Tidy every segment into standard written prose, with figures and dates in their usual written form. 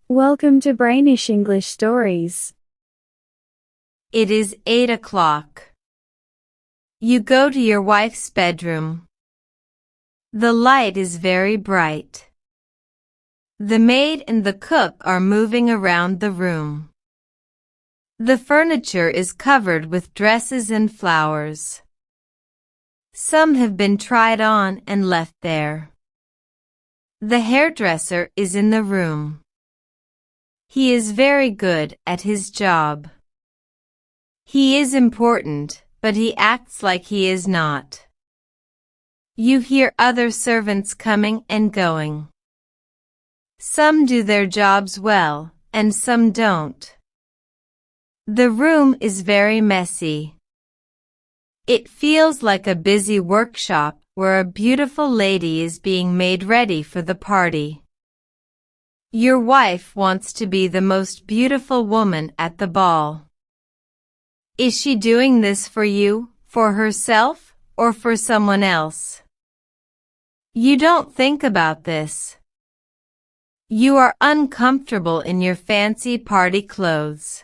Welcome to Brainish English Stories. It is 8 o'clock. You go to your wife's bedroom. The light is very bright. The maid and the cook are moving around the room. The furniture is covered with dresses and flowers. Some have been tried on and left there. The hairdresser is in the room. He is very good at his job. He is important, but he acts like he is not. You hear other servants coming and going. Some do their jobs well, and some don't. The room is very messy. It feels like a busy workshop where a beautiful lady is being made ready for the party. Your wife wants to be the most beautiful woman at the ball. Is she doing this for you, for herself, or for someone else? You don't think about this. You are uncomfortable in your fancy party clothes.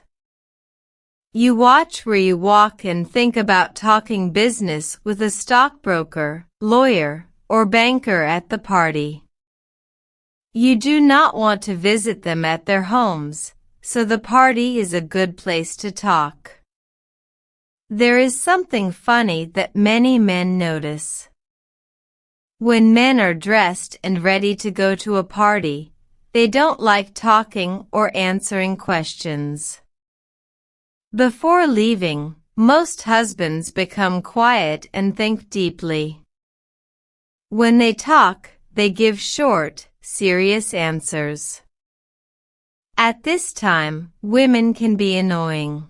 You watch where you walk and think about talking business with a stockbroker, lawyer, or banker at the party. You do not want to visit them at their homes, so the party is a good place to talk. There is something funny that many men notice. When men are dressed and ready to go to a party, they don't like talking or answering questions. Before leaving, most husbands become quiet and think deeply. When they talk, they give short, serious answers. At this time, women can be annoying.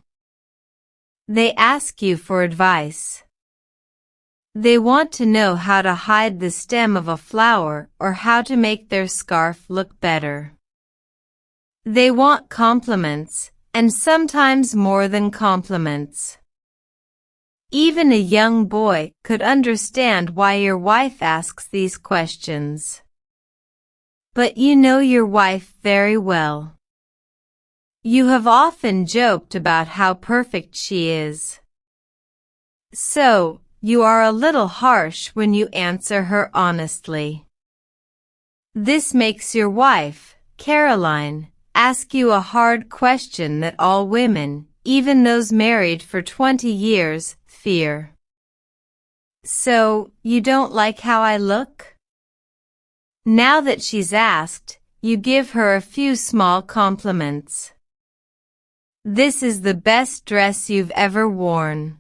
They ask you for advice. They want to know how to hide the stem of a flower or how to make their scarf look better. They want compliments, and sometimes more than compliments. Even a young boy could understand why your wife asks these questions. But you know your wife very well. You have often joked about how perfect she is. So, you are a little harsh when you answer her honestly. This makes your wife, Caroline, ask you a hard question that all women, even those married for 20 years, fear. So, you don't like how I look? Now that she's asked, you give her a few small compliments. This is the best dress you've ever worn.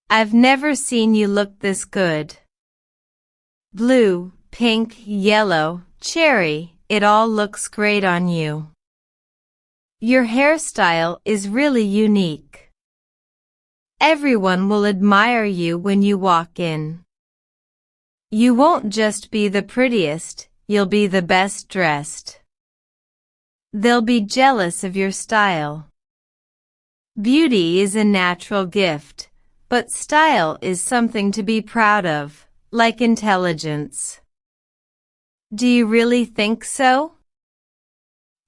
I've never seen you look this good. Blue, pink, yellow, cherry, it all looks great on you. Your hairstyle is really unique. Everyone will admire you when you walk in. You won't just be the prettiest, you'll be the best dressed. They'll be jealous of your style. Beauty is a natural gift, but style is something to be proud of, like intelligence. Do you really think so?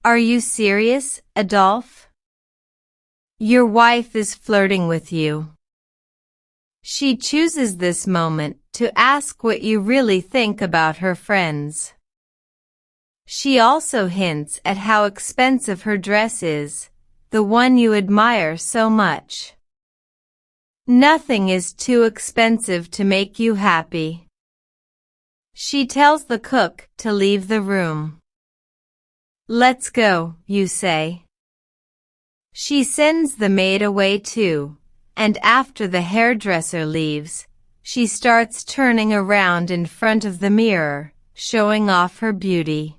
Are you serious, Adolphe? Your wife is flirting with you. She chooses this moment to ask what you really think about her friends. She also hints at how expensive her dress is, the one you admire so much. Nothing is too expensive to make you happy. She tells the cook to leave the room. Let's go, you say. She sends the maid away too, and after the hairdresser leaves, she starts turning around in front of the mirror, showing off her beauty.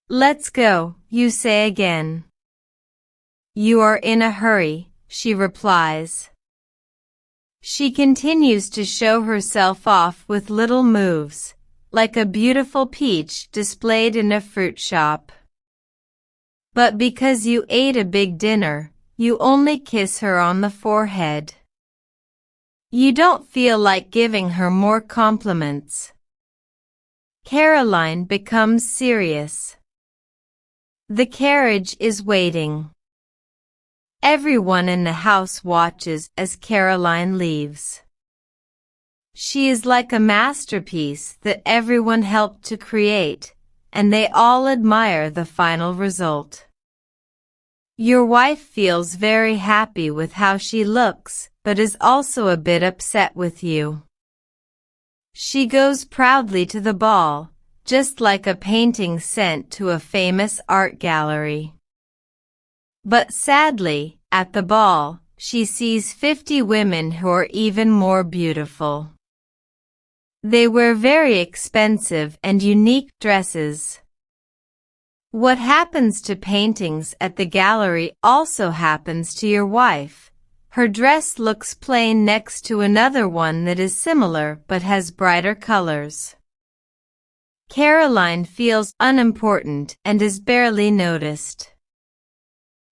Let's go, you say again. You are in a hurry, she replies. She continues to show herself off with little moves, like a beautiful peach displayed in a fruit shop. But because you ate a big dinner, you only kiss her on the forehead. You don't feel like giving her more compliments. Caroline becomes serious. The carriage is waiting. Everyone in the house watches as Caroline leaves. She is like a masterpiece that everyone helped to create, and they all admire the final result. Your wife feels very happy with how she looks, but is also a bit upset with you. She goes proudly to the ball, just like a painting sent to a famous art gallery. But sadly, at the ball, she sees 50 women who are even more beautiful. They wear very expensive and unique dresses. What happens to paintings at the gallery also happens to your wife. Her dress looks plain next to another one that is similar but has brighter colors. Caroline feels unimportant and is barely noticed.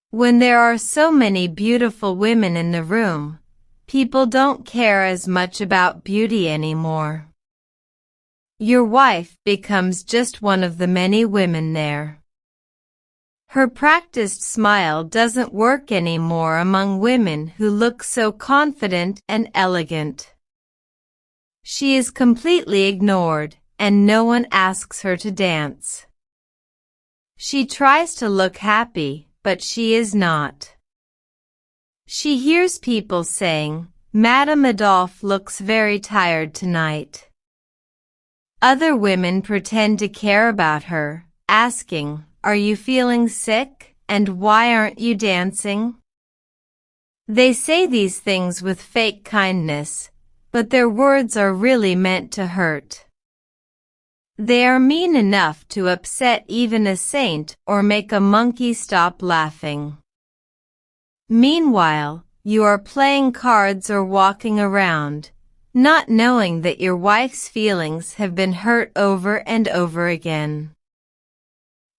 When there are so many beautiful women in the room, people don't care as much about beauty anymore. Your wife becomes just one of the many women there. Her practiced smile doesn't work anymore among women who look so confident and elegant. She is completely ignored, and no one asks her to dance. She tries to look happy, but she is not. She hears people saying, "Madame Adolphe looks very tired tonight." Other women pretend to care about her, asking, "Are you feeling sick, and why aren't you dancing?" They say these things with fake kindness, but their words are really meant to hurt. They are mean enough to upset even a saint or make a monkey stop laughing. Meanwhile, you are playing cards or walking around, not knowing that your wife's feelings have been hurt over and over again.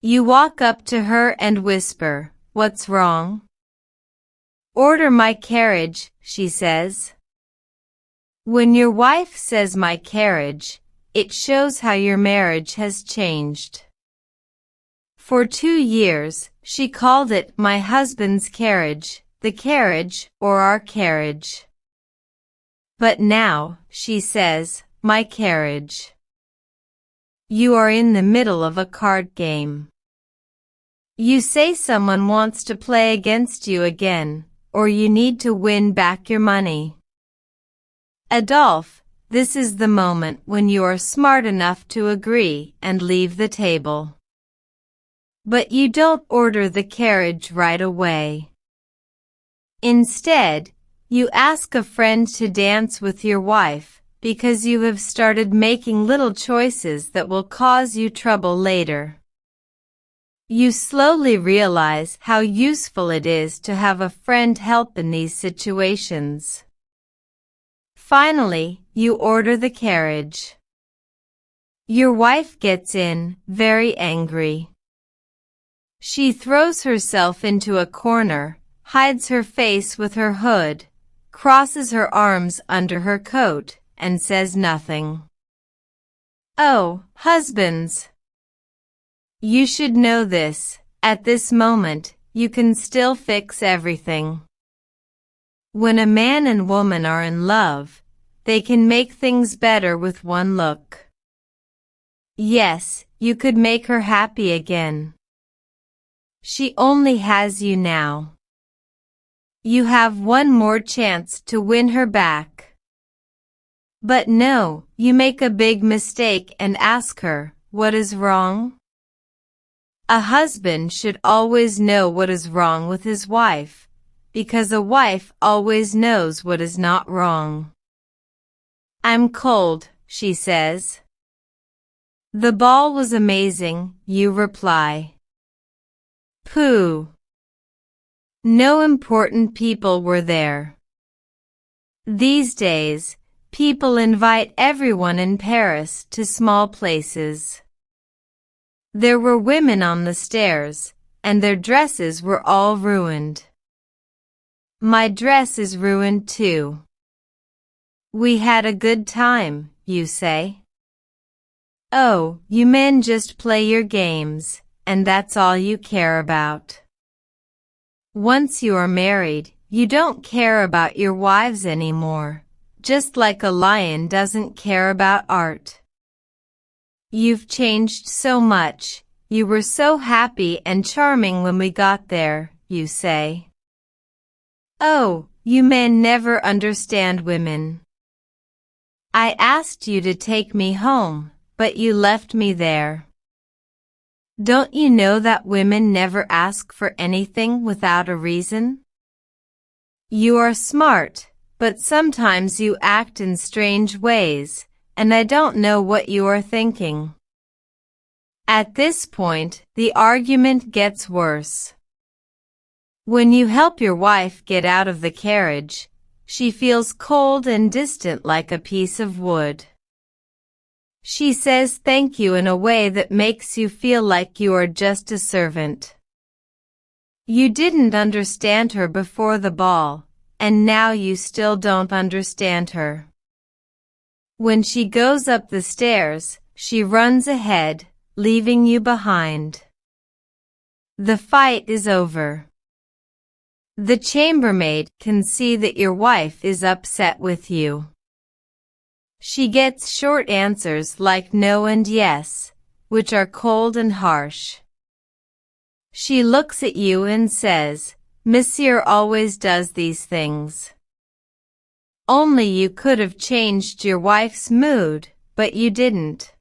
You walk up to her and whisper, "What's wrong?" "Order my carriage," she says. When your wife says "my carriage," it shows how your marriage has changed. For 2 years, she called it "my husband's carriage," the carriage, or our carriage. But now, she says, "my carriage." You are in the middle of a card game. You say someone wants to play against you again, or you need to win back your money. Adolphe, this is the moment when you are smart enough to agree and leave the table. But you don't order the carriage right away. Instead, you ask a friend to dance with your wife because you have started making little choices that will cause you trouble later. You slowly realize how useful it is to have a friend help in these situations. Finally, you order the carriage. Your wife gets in, very angry. She throws herself into a corner, hides her face with her hood, crosses her arms under her coat, and says nothing. Oh, husbands! You should know this. At this moment, you can still fix everything. When a man and woman are in love, they can make things better with one look. Yes, you could make her happy again. She only has you now. You have one more chance to win her back. But no, you make a big mistake and ask her, "What is wrong?" A husband should always know what is wrong with his wife, because a wife always knows what is not wrong. "I'm cold," she says. "The ball was amazing," you reply. Pooh! No important people were there. These days, people invite everyone in Paris to small places. There were women on the stairs, and their dresses were all ruined. My dress is ruined too. We had a good time, you say. Oh, you men just play your games. and that's all you care about. Once you are married, you don't care about your wives anymore, just like a lion doesn't care about art. You've changed so much. You were so happy and charming when we got there, you say. Oh, you men never understand women. I asked you to take me home, but you left me there. Don't you know that women never ask for anything without a reason? You are smart, but sometimes you act in strange ways, and I don't know what you are thinking. At this point, the argument gets worse. When you help your wife get out of the carriage, she feels cold and distant like a piece of wood. She says thank you in a way that makes you feel like you are just a servant. You didn't understand her before the ball, and now you still don't understand her. When she goes up the stairs, she runs ahead, leaving you behind. The fight is over. The chambermaid can see that your wife is upset with you. She gets short answers like no and yes, which are cold and harsh. She looks at you and says, Monsieur always does these things. Only you could have changed your wife's mood, but you didn't.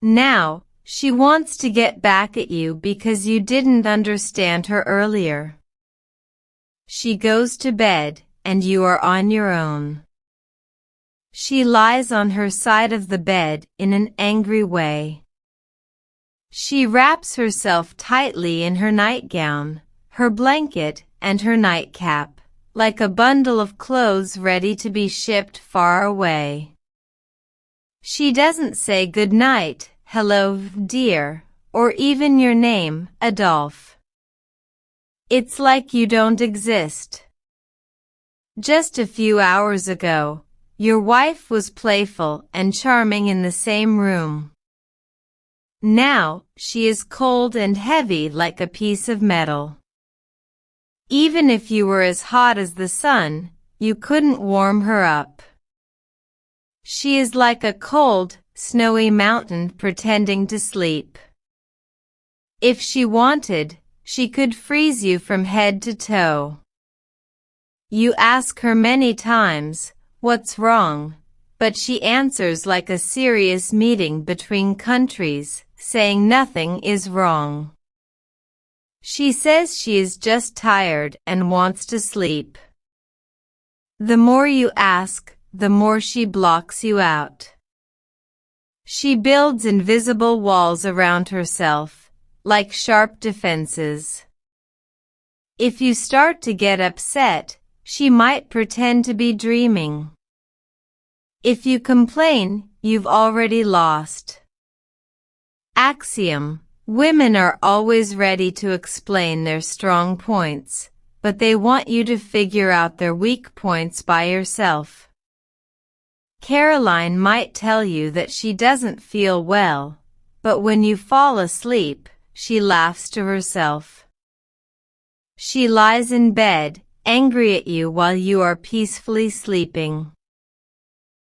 Now, she wants to get back at you because you didn't understand her earlier. She goes to bed, and you are on your own. She lies on her side of the bed in an angry way. She wraps herself tightly in her nightgown, her blanket, and her nightcap, like a bundle of clothes ready to be shipped far away. She doesn't say good night, hello, dear, or even your name, Adolphe. It's like you don't exist. Just a few hours ago, your wife was playful and charming in the same room. Now, she is cold and heavy like a piece of metal. Even if you were as hot as the sun, you couldn't warm her up. She is like a cold, snowy mountain pretending to sleep. If she wanted, she could freeze you from head to toe. You ask her many times, what's wrong? But she answers like a serious meeting between countries, saying nothing is wrong. She says she is just tired and wants to sleep. The more you ask, the more she blocks you out. She builds invisible walls around herself, like sharp defenses. If you start to get upset, she might pretend to be dreaming. If you complain, you've already lost. Axiom: women are always ready to explain their strong points, but they want you to figure out their weak points by yourself. Caroline might tell you that she doesn't feel well, but when you fall asleep, she laughs to herself. She lies in bed, angry at you while you are peacefully sleeping.